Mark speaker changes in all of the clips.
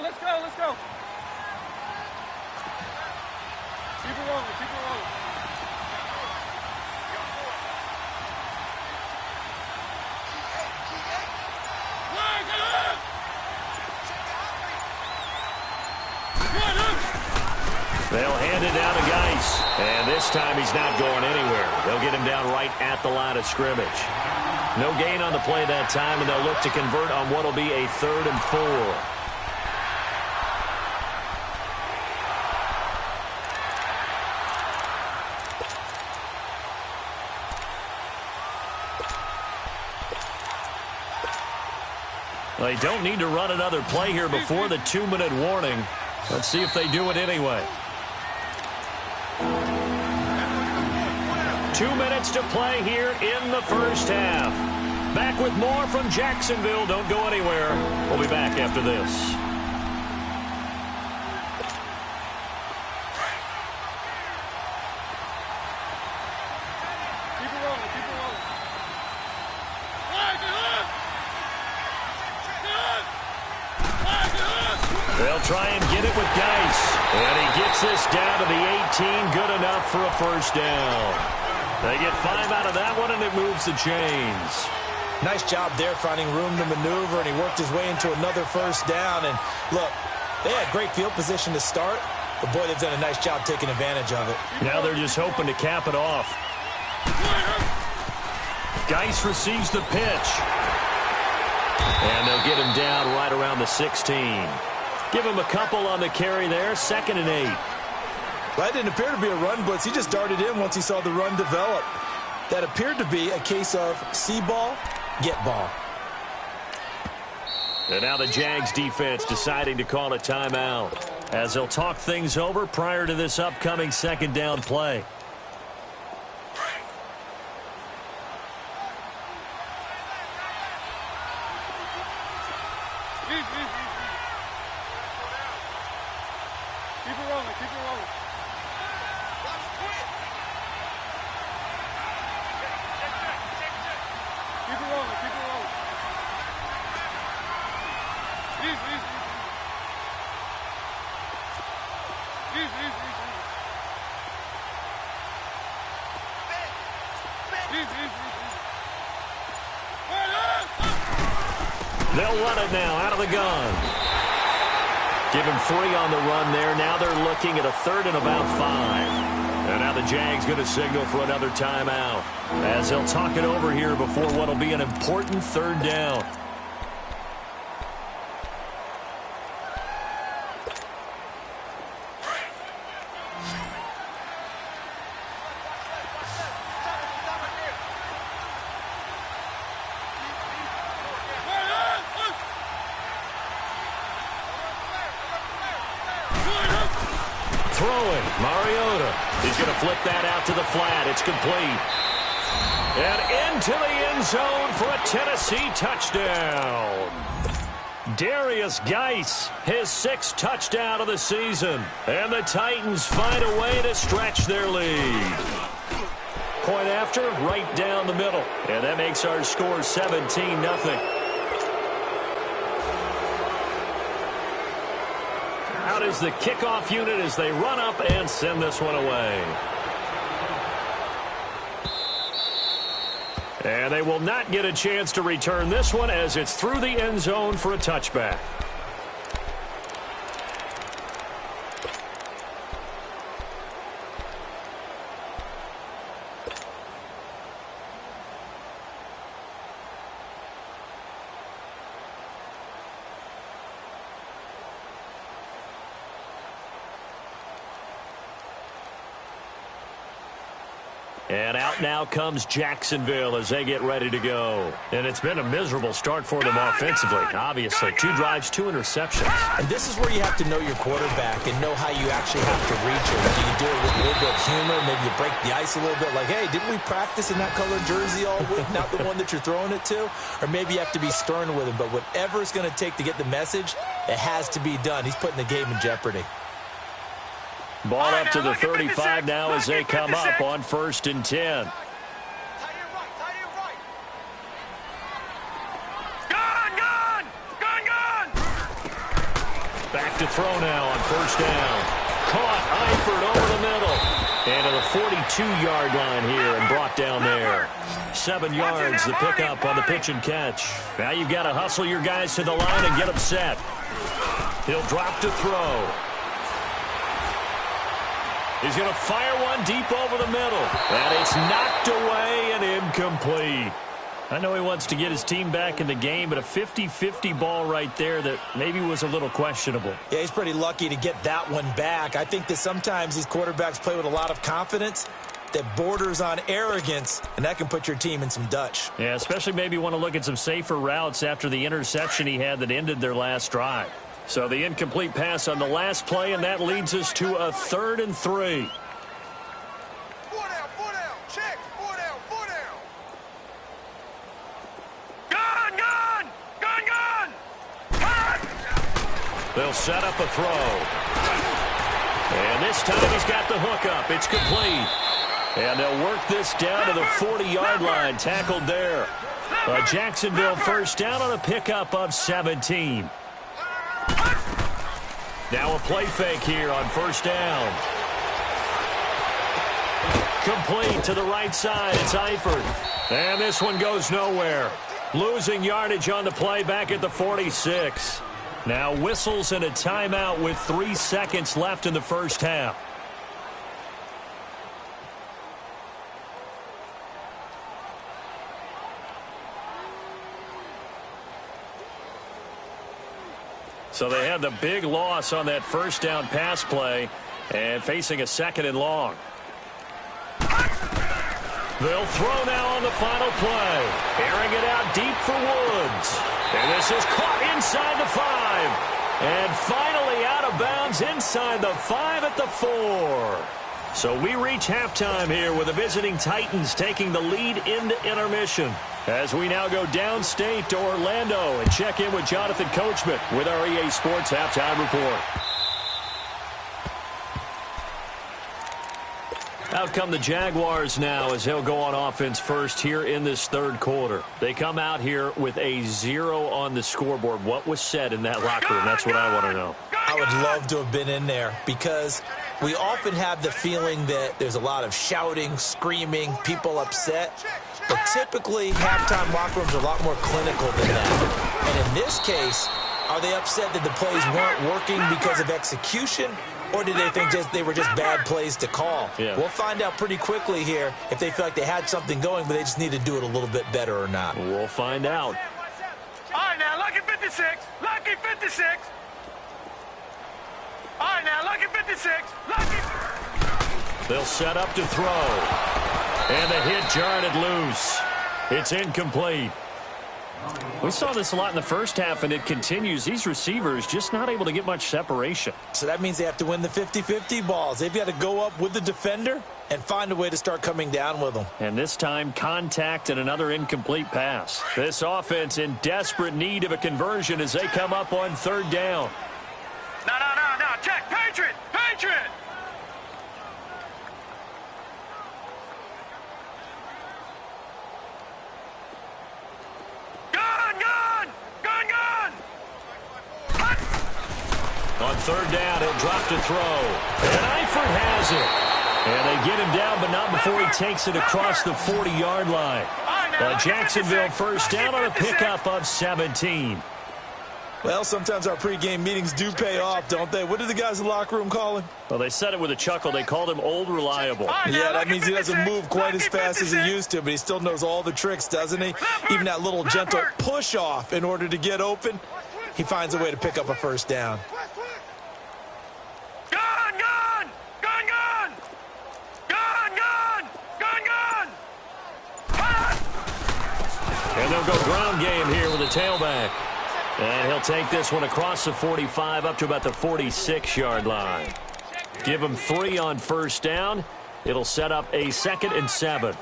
Speaker 1: let's go, let's go. Keep it rolling, keep it rolling.
Speaker 2: They'll hand it down to Geis. And this time he's not going anywhere. They'll get him down right at the line of scrimmage. No gain on the play that time, and they'll look to convert on what will be a 3rd and 4. They don't need to run another play here before the 2-minute warning. Let's see if they do it anyway. 2 minutes to play here in the first half. Back with more from Jacksonville. Don't go anywhere. We'll be back after this. They'll try and get it with Geis. And he gets this down to the 18. Good enough for a first down. They get 5 out of that one, and it moves the chains.
Speaker 3: Nice job there finding room to maneuver, and he worked his way into another first down. And look, they had great field position to start, but boy, they've done a nice job taking advantage of it.
Speaker 2: Now they're just hoping to cap it off. Geis receives the pitch. And they'll get him down right around the 16. Give him a couple on the carry there, 2nd and 8.
Speaker 3: Well, that didn't appear to be a run blitz. He just darted in once he saw the run develop. That appeared to be a case of see ball, get ball.
Speaker 2: And now the Jags defense deciding to call a timeout as they'll talk things over prior to this upcoming 2nd down play.
Speaker 1: Keep it rolling, keep it rolling. Keep it rolling, keep it rolling. Easy.
Speaker 2: They'll run it now out of the gun. Give him 3 on the run there. Now they're looking at a 3rd and about 5. And now the Jags going to signal for another timeout as they'll talk it over here before what will be an important 3rd down. Throwing, Mariota. He's going to flip that out to the flat. It's complete. And into the end zone for a Tennessee touchdown. Darius Geis, his 6th touchdown of the season. And the Titans find a way to stretch their lead. Point after, right down the middle. And that makes our score 17-0. Out is the kickoff unit as they run up and send this one away. And they will not get a chance to return this one as it's through the end zone for a touchback. And out now comes Jacksonville as they get ready to go. And it's been a miserable start for them offensively. Obviously, 2 drives, 2 interceptions.
Speaker 3: And this is where you have to know your quarterback and know how you actually have to reach him. Do you do it with a little bit of humor? Maybe you break the ice a little bit like, hey, didn't we practice in that colored jersey all week? Not the one that you're throwing it to? Or maybe you have to be stern with him. But whatever it's going to take to get the message, it has to be done. He's putting the game in jeopardy.
Speaker 2: Ball up to the 35 now as they come up on 1st and 10. to throw now on first down. Caught, Eifert over the middle. And to the 42-yard line here and brought down there. 7 yards, the pickup on the pitch and catch. Now you've got to hustle your guys to the line and get them set. He'll drop to throw. He's going to fire one deep over the middle. And it's knocked away and incomplete. I know he wants to get his team back in the game, but a 50-50 ball right there that maybe was a little questionable.
Speaker 3: Yeah, he's pretty lucky to get that one back. I think that sometimes these quarterbacks play with a lot of confidence that borders on arrogance, and that can put your team in some Dutch.
Speaker 2: Yeah, especially maybe want to look at some safer routes after the interception he had that ended their last drive. So the incomplete pass on the last play, and that leads us to a 3rd and 3. They'll set up a throw. And this time he's got the hook up. It's complete. And they'll work this down to the 40-yard line. Tackled there. A Jacksonville first down on a pickup of 17. Now a play fake here on first down. Complete to the right side. It's Eifert. And this one goes nowhere. Losing yardage on the play back at the 46. Now whistles and a timeout with 3 seconds left in the first half. So they had the big loss on that first down pass play and facing a 2nd and long. They'll throw now on the final play. Airing it out deep for Woods. And this is caught inside the 5. And finally out of bounds inside the 5 at the 4. So we reach halftime here with the visiting Titans taking the lead into intermission. As we now go downstate to Orlando and check in with Jonathan Coachman with our EA Sports Halftime Report. Out come the Jaguars now as they'll go on offense first here in this 3rd quarter. They come out here with a 0 on the scoreboard. What was said in that locker room? That's what I want to know.
Speaker 3: I would love to have been in there because we often have the feeling that there's a lot of shouting, screaming, people upset. But typically, halftime locker rooms are a lot more clinical than that. And in this case, are they upset that the plays weren't working because of execution? Or did they think they were just bad plays to call?
Speaker 2: Yeah.
Speaker 3: We'll find out pretty quickly here if they feel like they had something going, but they just need to do it a little bit better or not.
Speaker 2: We'll find out.
Speaker 1: All right, now, lucky 56. Lucky 56. All right, now, lucky 56. Lucky.
Speaker 2: They'll set up to throw. And the hit jarred it loose. It's incomplete. We saw this a lot in the first half, and it continues. These receivers just not able to get much separation.
Speaker 3: So that means they have to win the 50-50 balls. They've got to go up with the defender and find a way to start coming down with them.
Speaker 2: And this time, contact and another incomplete pass. This offense in desperate need of a conversion as they come up on 3rd down.
Speaker 1: No. Check. Patriot.
Speaker 2: On 3rd down, he'll drop to throw. And Eifert has it. And they get him down, but not before he takes it across the 40-yard line. Jacksonville first down on a pickup of 17.
Speaker 3: Well, sometimes our pregame meetings do pay off, don't they? What did the guys in the locker room call him?
Speaker 2: Well, they said it with a chuckle. They called him Old Reliable.
Speaker 3: Yeah, that means he doesn't move quite as fast as he used to, but he still knows all the tricks, doesn't he? Even that little gentle push-off in order to get open, he finds a way to pick up a first down.
Speaker 2: And they'll go ground game here with a tailback. And he'll take this one across the 45 up to about the 46-yard line. Give him 3 on first down. It'll set up a 2nd and 7.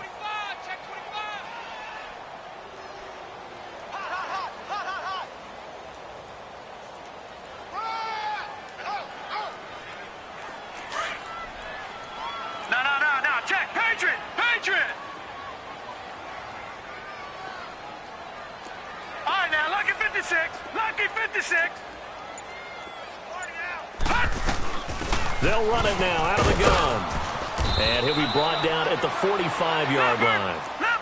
Speaker 1: No. Check. Patriot. All right, now, lucky 56. Lucky 56.
Speaker 2: They'll run it now out of the gun. And he'll be brought down at the 45-yard line.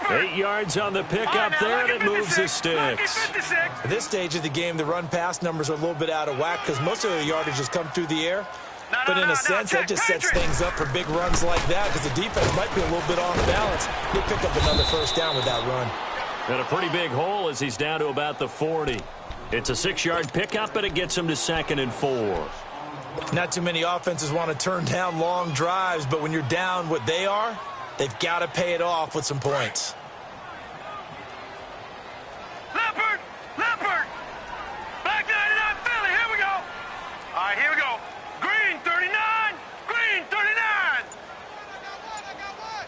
Speaker 2: 8 yards on the pickup there, and it moves the sticks.
Speaker 3: At this stage of the game, the run-pass numbers are a little bit out of whack because most of the yardage has come through the air. But in a sense, that just sets things up for big runs like that because the defense might be a little bit off balance. They pick up another first down with that run.
Speaker 2: And a pretty big hole as he's down to about the 40. It's a 6-yard pickup, and it gets him to 2nd and 4.
Speaker 3: Not too many offenses want to turn down long drives, but when you're down what they are, they've got to pay it off with some points.
Speaker 1: Leopard! Leopard! Black 99 Philly, here we go! All right, here we go. Green 39! Green 39! I got one!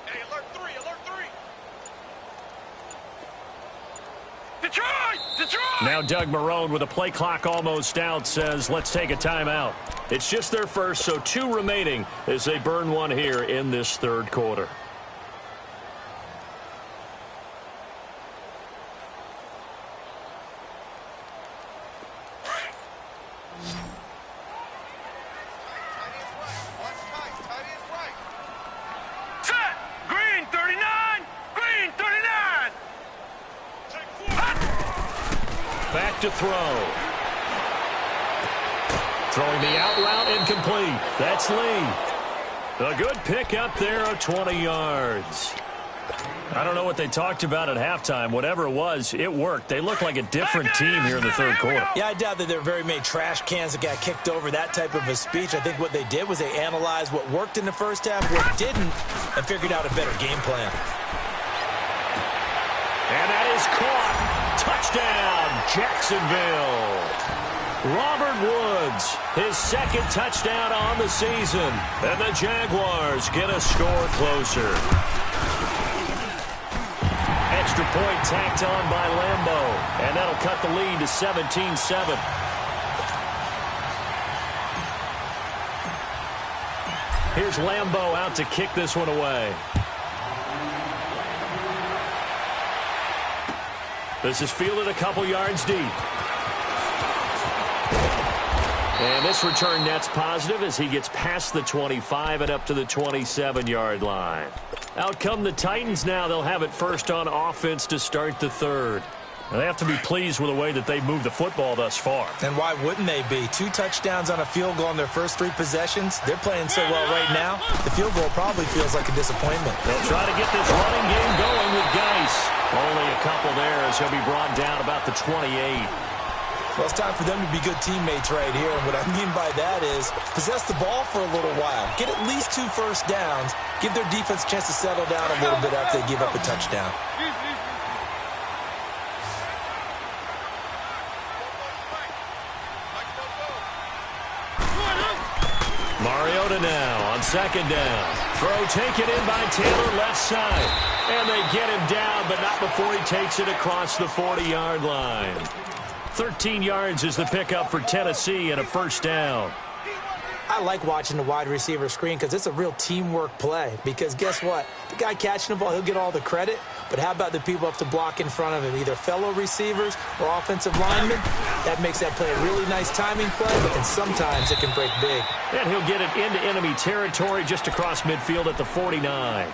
Speaker 1: Hey, alert 3, alert 3! Detroit! Detroit!
Speaker 2: Now Doug Marrone, with a play clock almost out, says, let's take a timeout. It's just their first, so 2 remaining as they burn one here in this 3rd quarter.
Speaker 1: Set! Green 39! Green 39!
Speaker 2: Back to throw. Throwing the out route, incomplete. That's Lee. A good pickup there of 20 yards. I don't know what they talked about at halftime. Whatever it was, it worked. They look like a different team here in the 3rd quarter.
Speaker 3: Yeah, I doubt that there were very many trash cans that got kicked over, that type of a speech. I think what they did was they analyzed what worked in the first half, what didn't, and figured out a better game plan.
Speaker 2: And that is caught. Touchdown, Jacksonville. Robert Woods, his 2nd touchdown on the season. And the Jaguars get a score closer. Extra point tacked on by Lambeau. And that'll cut the lead to 17-7. Here's Lambeau out to kick this one away. This is fielded a couple yards deep. And this return net's positive as he gets past the 25 and up to the 27-yard line. Out come the Titans now. They'll have it first on offense to start the 3rd. They have to be pleased with the way that they've moved the football thus far.
Speaker 3: And why wouldn't they be? 2 touchdowns on a field goal in their first 3 possessions. They're playing so well right now, the field goal probably feels like a disappointment.
Speaker 2: They'll try to get this running game going with Geis. Only a couple there as he'll be brought down about the 28.
Speaker 3: Well, it's time for them to be good teammates right here. And what I mean by that is possess the ball for a little while. Get at least 2 first downs. Give their defense a chance to settle down a little bit after they give up a touchdown.
Speaker 2: Mariota now on 2nd down. Throw taken in by Taylor left side. And they get him down, but not before he takes it across the 40-yard line. 13 yards is the pickup for Tennessee and a first down.
Speaker 3: I like watching the wide receiver screen because it's a real teamwork play. Because guess what? The guy catching the ball, he'll get all the credit. But how about the people up to block in front of him, either fellow receivers or offensive linemen? That makes that play a really nice timing play, and sometimes it can break big.
Speaker 2: And he'll get it into enemy territory just across midfield at the 49.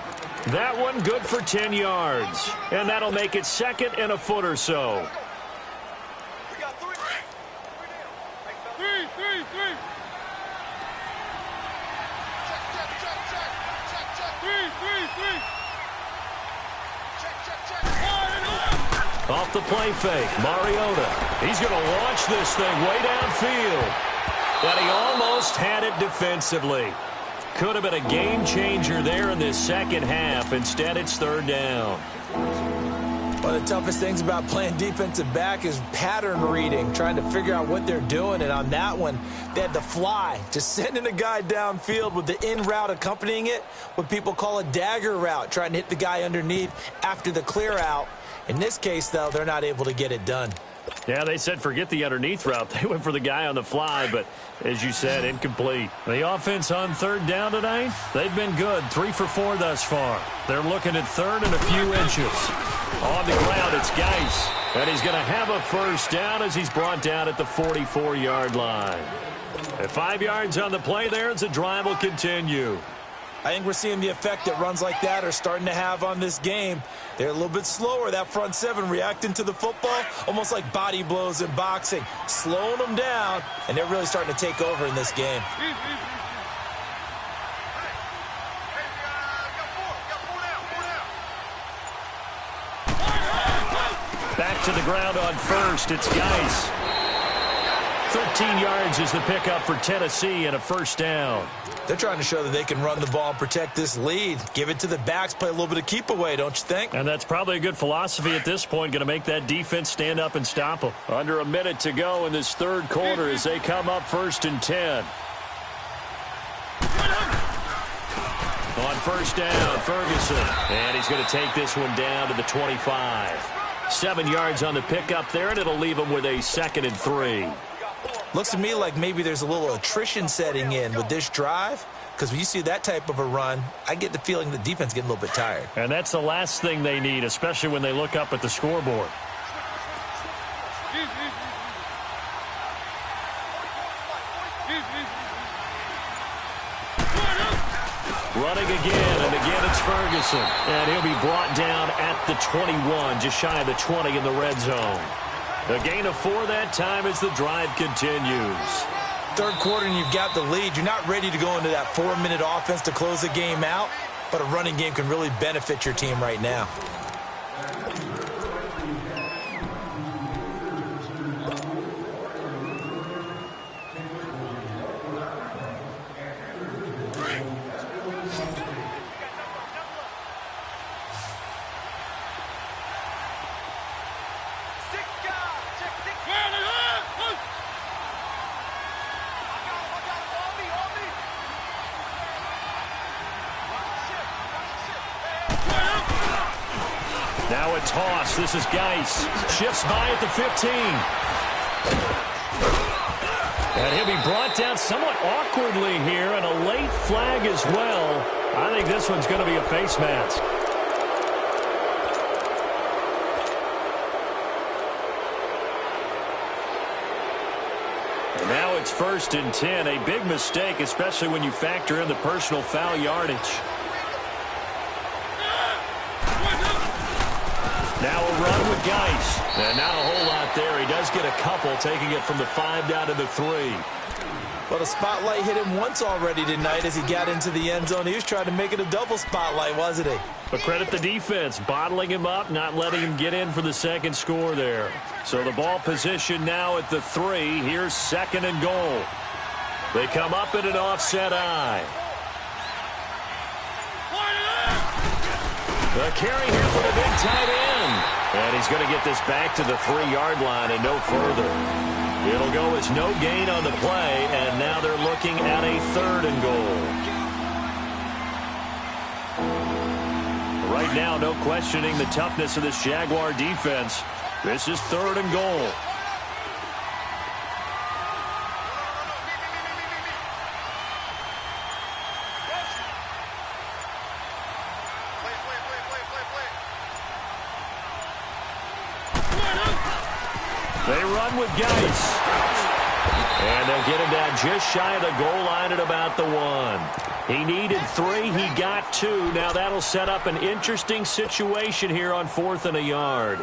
Speaker 2: That one good for 10 yards. And that'll make it 2nd and a foot or so. Off the play fake, Mariota. He's going to launch this thing way downfield. But he almost had it defensively. Could have been a game changer there in this 2nd half. Instead, it's 3rd down.
Speaker 3: One of the toughest things about playing defensive back is pattern reading, trying to figure out what they're doing. And on that one, they had to fly, just sending a guy downfield with the in route accompanying it, what people call a dagger route, trying to hit the guy underneath after the clear out. In this case, though, they're not able to get it done.
Speaker 2: Yeah, they said forget the underneath route. They went for the guy on the fly, but as you said, incomplete. The offense on 3rd down tonight, they've been good. 3 for 4 thus far. They're looking at 3rd and a few inches. On the ground, it's Geis. And he's going to have a first down as he's brought down at the 44-yard line. At 5 yards on the play there as the drive will continue.
Speaker 3: I think we're seeing the effect that runs like that are starting to have on this game. They're a little bit slower, that front seven, reacting to the football, almost like body blows in boxing, slowing them down, and they're really starting to take over in this game.
Speaker 2: Back to the ground on first. It's Geis. 13 yards is the pickup for Tennessee and a first down.
Speaker 3: They're trying to show that they can run the ball and protect this lead. Give it to the backs, play a little bit of keep away, don't you think?
Speaker 2: And that's probably a good philosophy at this point, going to make that defense stand up and stop them. Under a minute to go in this third quarter as they come up 1st and 10. On first down, Ferguson. And he's going to take this one down to the 25. 7 yards on the pickup there, and it'll leave him with a 2nd and 3.
Speaker 3: Looks to me like maybe there's a little attrition setting in with this drive, because when you see that type of a run, I get the feeling the defense getting a little bit tired.
Speaker 2: And that's the last thing they need, especially when they look up at the scoreboard. Running again, and again it's Ferguson. And he'll be brought down at the 21, just shy of the 20 in the red zone. A gain of 4 that time as the drive continues.
Speaker 3: Third quarter and you've got the lead. You're not ready to go into that 4-minute offense to close the game out, but a running game can really benefit your team right now.
Speaker 2: Now a toss. This is Geis. Shifts by at the 15. And he'll be brought down somewhat awkwardly here, and a late flag as well. I think this one's going to be a face mask. And now it's 1st and 10. A big mistake, especially when you factor in the personal foul yardage. Now a run with Geis. And not a whole lot there. He does get a couple, taking it from the 5 down to the 3.
Speaker 3: Well, the spotlight hit him once already tonight as he got into the end zone. He was trying to make it a double spotlight, wasn't he?
Speaker 2: But credit the defense, bottling him up, not letting him get in for the second score there. So the ball position now at the 3. Here's 2nd and goal. They come up in an offset eye. The carry here for the big tight end. And he's going to get this back to the 3-yard line and no further. It'll go as no gain on the play, and now they're looking at a 3rd and goal. Right now, no questioning the toughness of this Jaguar defense. This is 3rd and goal. They run with Geis. And they'll get him down just shy of the goal line at about the 1. He needed 3. He got 2. Now that'll set up an interesting situation here on 4th and a yard.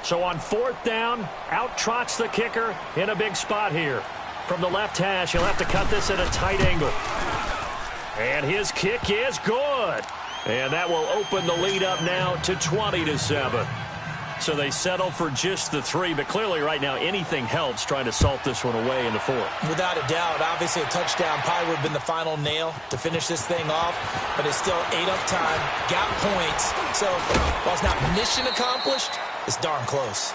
Speaker 2: So on 4th down, out trots the kicker in a big spot here. From the left hash, he'll have to cut this at a tight angle. And his kick is good. And that will open the lead up now to 20-7. So they settle for just the 3, but clearly right now anything helps trying to salt this one away in the 4th.
Speaker 3: Without a doubt, obviously a touchdown probably would have been the final nail to finish this thing off, but it's still ate up time, got points. So while it's not mission accomplished, it's darn close.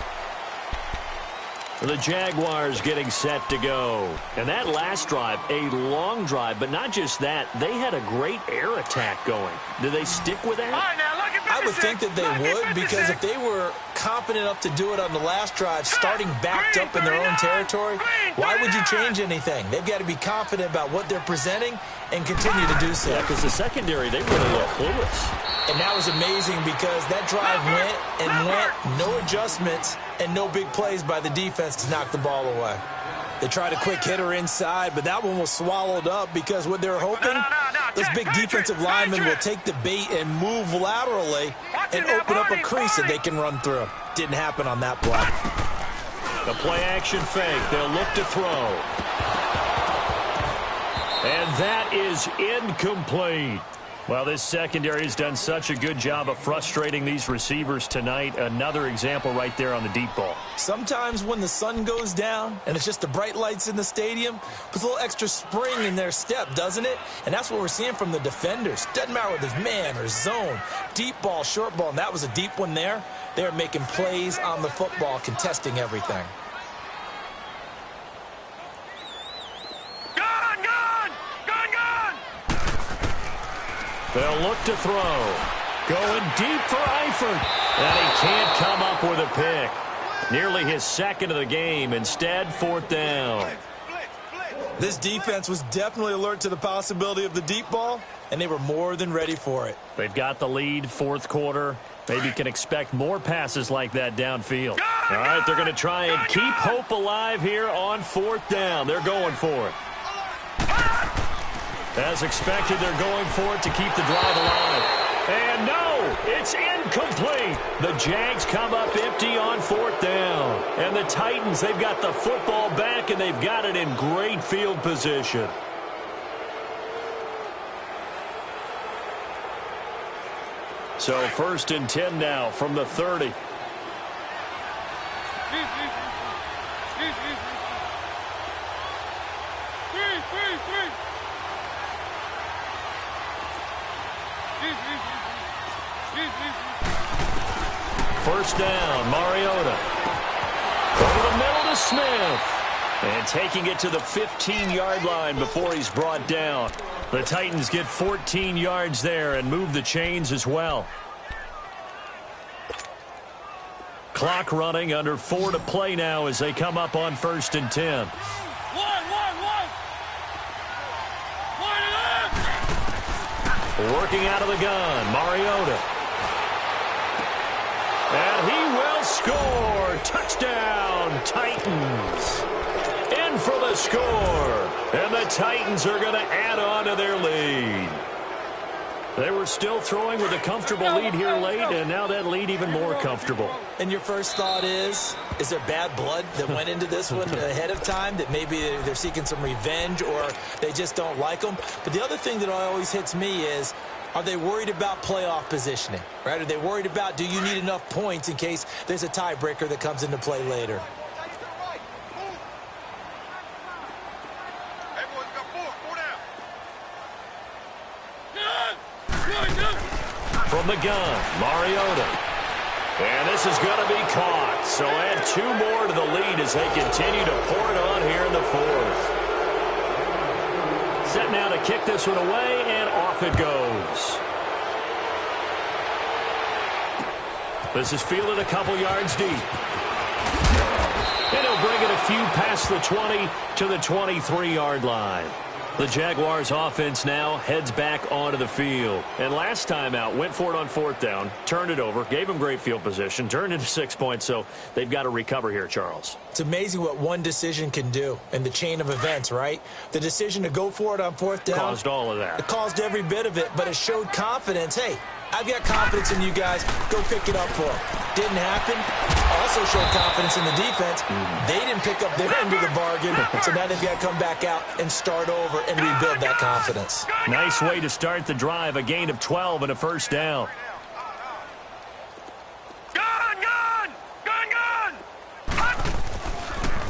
Speaker 2: The Jaguars getting set to go. And that last drive, a long drive, but not just that, they had a great air attack going. Do they stick with that?
Speaker 1: All right, now look at
Speaker 3: I would think that they would, because if they were confident enough to do it on the last drive, starting backed up in their own territory, why would you change anything? They've got to be confident about what they're presenting and continue to do so.
Speaker 2: Yeah, because the secondary, they really look clueless.
Speaker 3: And that was amazing because that drive went and went, no adjustments and no big plays by the defense to knock the ball away. They tried a quick hitter inside, but that one was swallowed up because what they're hoping, those big defensive linemen will take the bait and move laterally and open up a crease that they can run through. Didn't happen on that play.
Speaker 2: The play-action fake. They'll look to throw. And that is incomplete. Well, this secondary has done such a good job of frustrating these receivers tonight. Another example right there on the deep ball.
Speaker 3: Sometimes when the sun goes down and it's just the bright lights in the stadium, puts a little extra spring in their step, doesn't it? And that's what we're seeing from the defenders. Doesn't matter whether it's man or zone, deep ball, short ball, and that was a deep one there. They're making plays on the football, contesting everything.
Speaker 2: They'll look to throw. Going deep for Eifert. And he can't come up with a pick. Nearly his second of the game. Instead, 4th down.
Speaker 3: This defense was definitely alert to the possibility of the deep ball, and they were more than ready for it.
Speaker 2: They've got the lead, 4th quarter. Maybe can expect more passes like that downfield. All right, they're going to try and keep hope alive here on 4th down. They're going for it. As expected, they're going for it to keep the drive alive. And no, it's incomplete. The Jags come up empty on 4th down. And the Titans, they've got the football back, and they've got it in great field position. So 1st and 10 now from the 30. First down, Mariota. Over the middle to Smith. And taking it to the 15-yard line before he's brought down. The Titans get 14 yards there and move the chains as well. Clock running, under 4 to play now as they come up on 1st and 10. Working out of the gun, Mariota. And he will score. Touchdown, Titans. In for the score. And the Titans are going to add on to their lead. They were still throwing with a comfortable lead here late, and now that lead even more comfortable.
Speaker 3: And your first thought is there bad blood that went into this one ahead of time, that maybe they're seeking some revenge or they just don't like them? But the other thing that always hits me is, are they worried about playoff positioning, right? Are they worried about, do you need enough points in case there's a tiebreaker that comes into play later?
Speaker 2: From the gun, Mariota. And this is going to be caught. So add 2 more to the lead as they continue to pour it on here in the 4th. Set now to kick this one away, and off it goes. This is fielded a couple yards deep. And he'll bring it a few past the 20 to the 23-yard line. The Jaguars offense now heads back onto the field. And last time out, went for it on 4th down, turned it over, gave them great field position, turned into 6 points, so they've got to recover here, Charles.
Speaker 3: It's amazing what one decision can do in the chain of events, right? The decision to go for it on 4th down
Speaker 2: caused all of that.
Speaker 3: It caused every bit of it, but it showed confidence. Hey, I've got confidence in you guys. Go pick it up for them. Didn't happen. Also showed confidence in the defense. They didn't pick up their end of the bargain, so now they've got to come back out and start over and rebuild that confidence.
Speaker 2: Nice way to start the drive. A gain of 12 and a first down.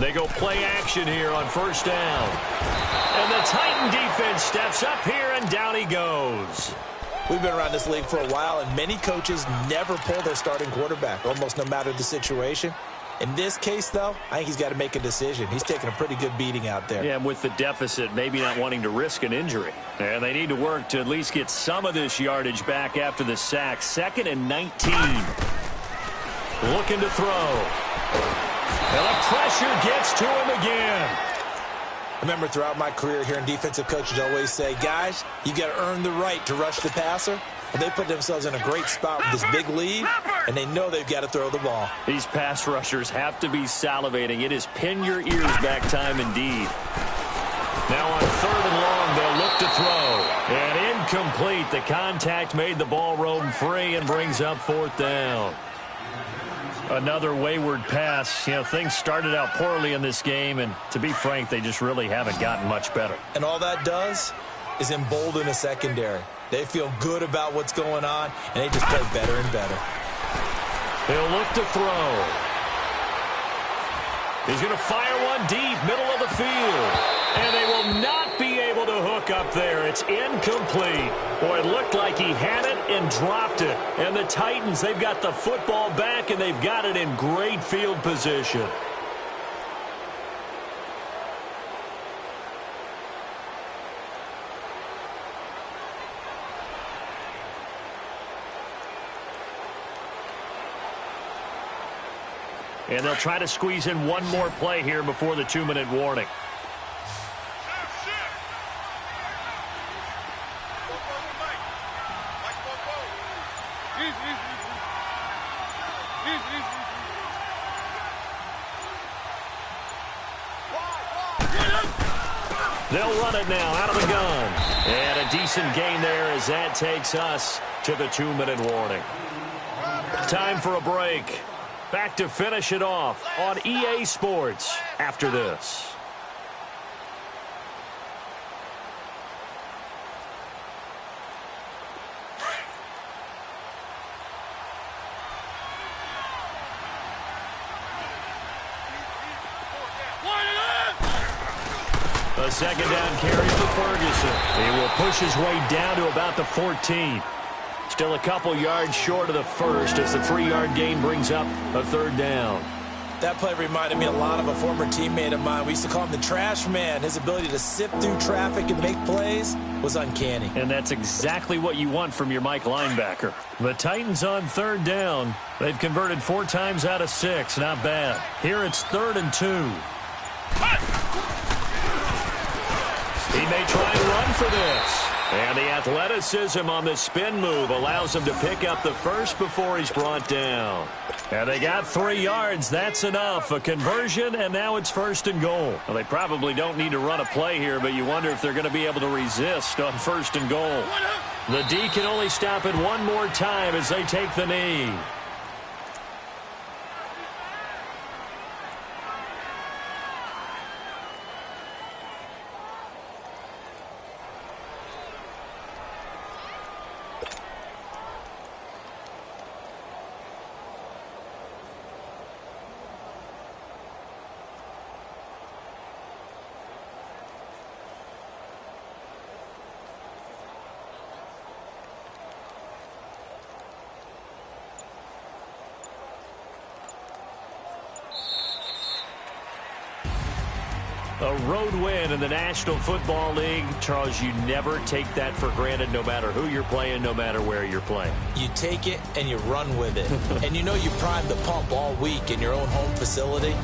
Speaker 2: They go play action here on 1st down. And the Titan defense steps up here, and down he goes.
Speaker 3: We've been around this league for a while, and many coaches never pull their starting quarterback, almost no matter the situation. In this case, though, I think he's got to make a decision. He's taking a pretty good beating out there.
Speaker 2: Yeah, and with the deficit, maybe not wanting to risk an injury. And they need to work to at least get some of this yardage back after the sack. 2nd and 19. Looking to throw. And the pressure gets to him again.
Speaker 3: Remember, throughout my career here in defensive coaches always say, guys, you got to earn the right to rush the passer. And they put themselves in a great spot with this big lead, and they know they've got to throw the ball.
Speaker 2: These pass rushers have to be salivating. It is pin your ears back time indeed. Now on 3rd and long, they'll look to throw. And incomplete. The contact made the ball roam free and brings up 4th down. Another wayward pass. You know, things started out poorly in this game, and to be frank, they just really haven't gotten much better.
Speaker 3: And all that does is embolden a secondary. They feel good about what's going on, and they just play better and better.
Speaker 2: They'll look to throw. He's going to fire one deep, middle of the field. And they will not be able to hook up there. It's incomplete. Boy, it looked like he had it and dropped it. And the Titans, they've got the football back, and they've got it in great field position. And they'll try to squeeze in one more play here before the 2-minute warning. They'll run it now out of the gun. And a decent gain there as that takes us to the 2-minute warning. Time for a break. Back to finish it off on EA Sports after this. A 2nd down carry for Ferguson. He will push his way down to about the 14. Still a couple yards short of the first as the 3-yard gain brings up a 3rd down.
Speaker 3: That play reminded me a lot of a former teammate of mine. We used to call him the trash man. His ability to sift through traffic and make plays was uncanny.
Speaker 2: And that's exactly what you want from your Mike linebacker. The Titans on 3rd down. They've converted 4 times out of 6. Not bad. Here it's 3rd and 2. He may try and run for this. And the athleticism on the spin move allows him to pick up the first before he's brought down. And they got 3 yards. That's enough. A conversion, and now it's 1st and goal. Well, they probably don't need to run a play here, but you wonder if they're going to be able to resist on 1st and goal. The D can only stop it one more time as they take the knee. A road win in the National Football League. Charles, you never take that for granted no matter who you're playing, no matter where you're playing.
Speaker 3: You take it and you run with it. And you know you primed the pump all week in your own home facility.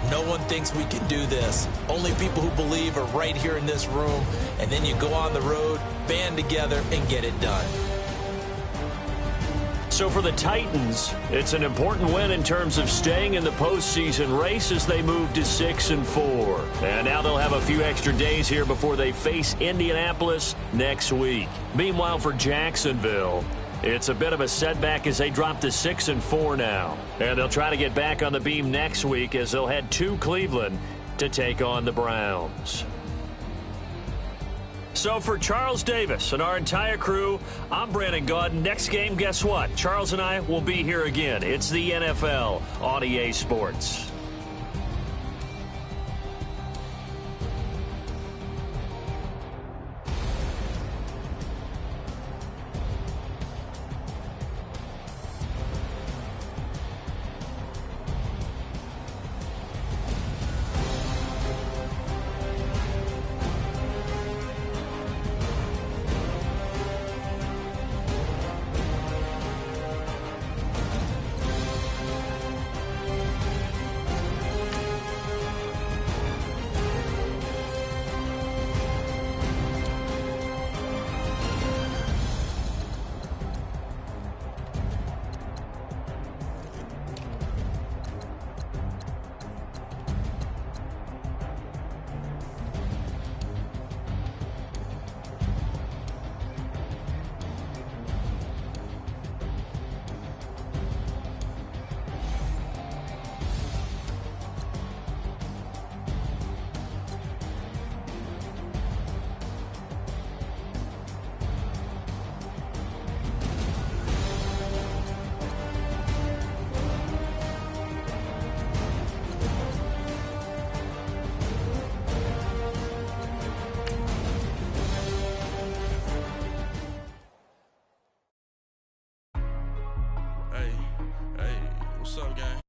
Speaker 3: No one thinks we can do this. Only people who believe are right here in this room. And then you go on the road, band together, and get it done.
Speaker 2: So for the Titans, it's an important win in terms of staying in the postseason race as they move to 6-4. And now they'll have a few extra days here before they face Indianapolis next week. Meanwhile, for Jacksonville, it's a bit of a setback as they drop to 6-4 now. And they'll try to get back on the beam next week as they'll head to Cleveland to take on the Browns. So for Charles Davis and our entire crew, I'm Brandon Gaudin. Next game, guess what? Charles and I will be here again. It's the NFL on EA Sports.
Speaker 4: What's up, gang?